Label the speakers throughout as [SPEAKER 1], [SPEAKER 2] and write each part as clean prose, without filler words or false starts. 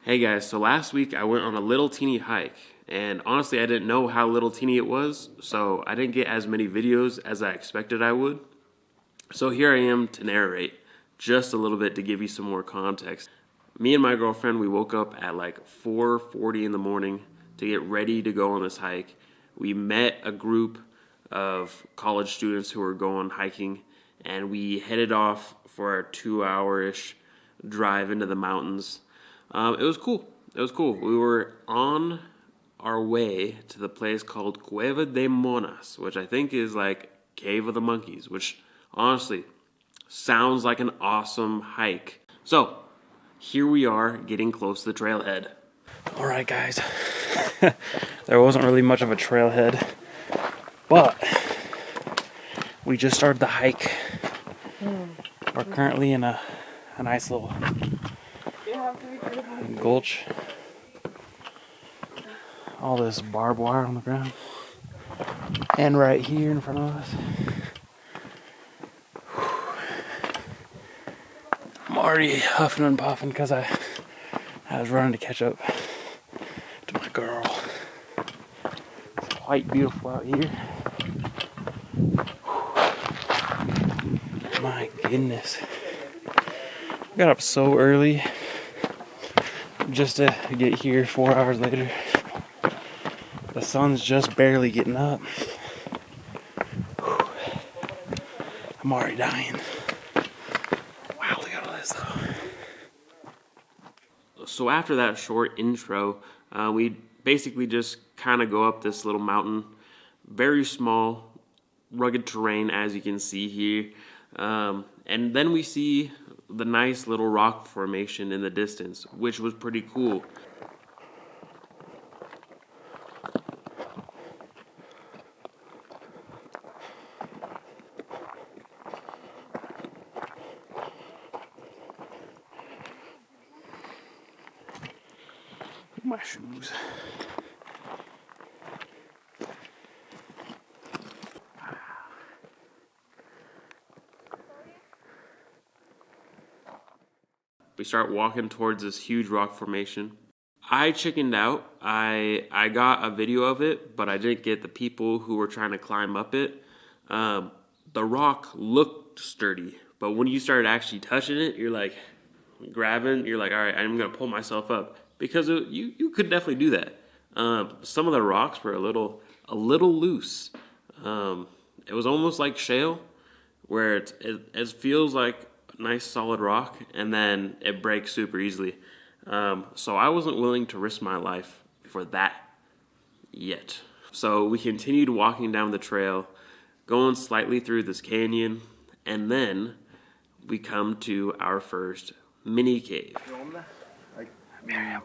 [SPEAKER 1] Hey guys, so last week I went on a little teeny hike, and honestly I didn't know how little teeny it was, so I didn't get as many videos as I expected I would. So here I am to narrate just a little bit to give you some more context. Me and my girlfriend, we woke up at like 4:40 in the morning to get ready to go on this hike. We met a group of college students who were going hiking, and we headed off for a 2-hour-ish drive into the mountains. It was cool. It was cool. We were on our way to the place called Cueva de Monas, which I think is like Cave of the Monkeys, which honestly sounds like an awesome hike. So here we are getting close to the trailhead.
[SPEAKER 2] All right, guys. There wasn't really much of a trailhead, but we just started the hike. We're currently in a nice little gulch. All this barbed wire on the ground. And right here in front of us. I'm already huffing and puffing because I was running to catch up to my girl. It's quite beautiful out here. My goodness. Got up so early just to get here 4 hours later. The sun's just barely getting up. I'm already dying. Wow, look at all this though.
[SPEAKER 1] So after that short intro, we basically just kind of go up this little mountain. Very small, rugged terrain as you can see here. And then we see the nice little rock formation in the distance, which was pretty cool.
[SPEAKER 2] My shoes.
[SPEAKER 1] We start walking towards this huge rock formation. I chickened out. I got a video of it, but I didn't get the people who were trying to climb up it. The rock looked sturdy, but when you started actually touching it, you're like grabbing. You're like, all right, I'm gonna pull myself up because you could definitely do that. Some of the rocks were a little loose. It was almost like shale, where it feels like nice solid rock and then it breaks super easily. So I wasn't willing to risk my life for that yet. So we continued walking down the trail, going slightly through this canyon, and then we come to our first mini cave.
[SPEAKER 2] Miriam,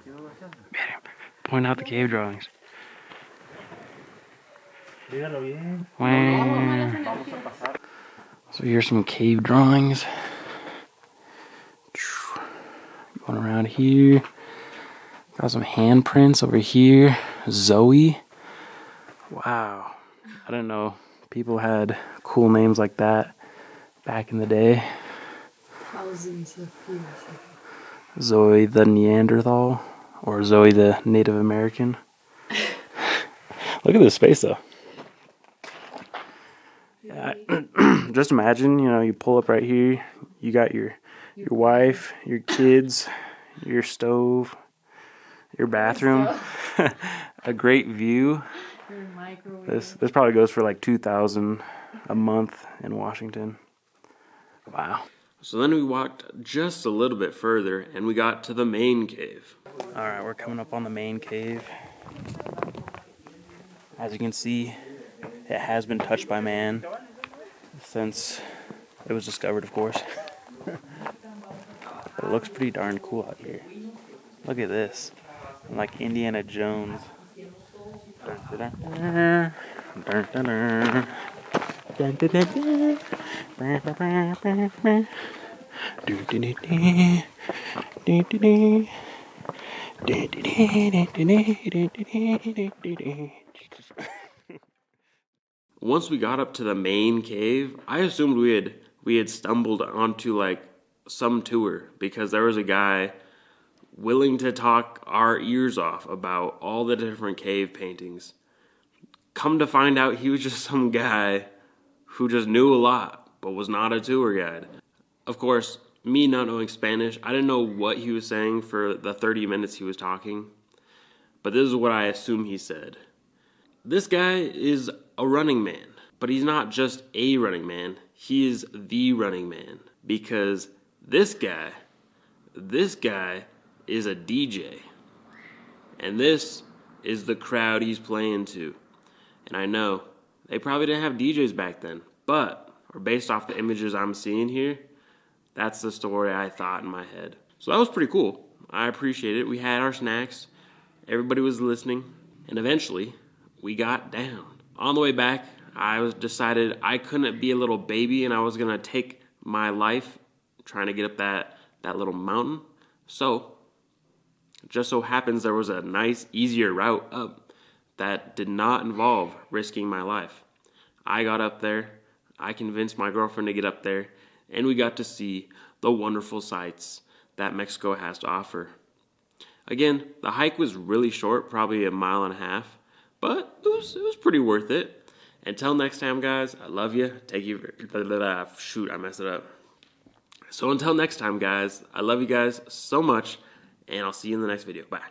[SPEAKER 2] point out the cave drawings. Wow. So here's some cave drawings. Going around here. Got some handprints over here. Zoe. Wow. I didn't know people had cool names like that back in the day.
[SPEAKER 3] Thousands of years ago.
[SPEAKER 2] Zoe the Neanderthal. Or Zoe the Native American. Look at this space though. Yeah, just imagine, you pull up right here. You got your wife, your kids, your stove, your bathroom, a great view.
[SPEAKER 3] Your microwave.
[SPEAKER 2] This probably goes for like $2,000 a month in Washington. Wow.
[SPEAKER 1] So then we walked just a little bit further and we got to the main cave.
[SPEAKER 2] All right, we're coming up on the main cave. As you can see, it has been touched by man since it was discovered, of course. It looks pretty darn cool out here. Look at this. Like Indiana Jones.
[SPEAKER 1] Once we got up to the main cave, I assumed we had stumbled onto like some tour because there was a guy willing to talk our ears off about all the different cave paintings. Come to find out, he was just some guy who just knew a lot, but was not a tour guide. Of course, me not knowing Spanish, I didn't know what he was saying for the 30 minutes he was talking, but this is what I assume he said. This guy is a running man, but he's not just a running man, he is the running man, because this guy is a DJ, and this is the crowd he's playing to. And I know they probably didn't have DJs back then, but, or based off the images I'm seeing here, that's the story I thought in my head. So that was pretty cool. I appreciate it. We had our snacks, everybody was listening, and eventually we got down. On the way back, I decided I couldn't be a little baby and I was gonna take my life trying to get up that little mountain. So, it just so happens there was a nice, easier route up that did not involve risking my life. I got up there, I convinced my girlfriend to get up there, and we got to see the wonderful sights that Mexico has to offer. Again, the hike was really short, probably 1.5 miles, but it was pretty worth it. Until next time, guys, I love you. Shoot, I messed it up. So until next time, guys, I love you guys so much, and I'll see you in the next video. Bye.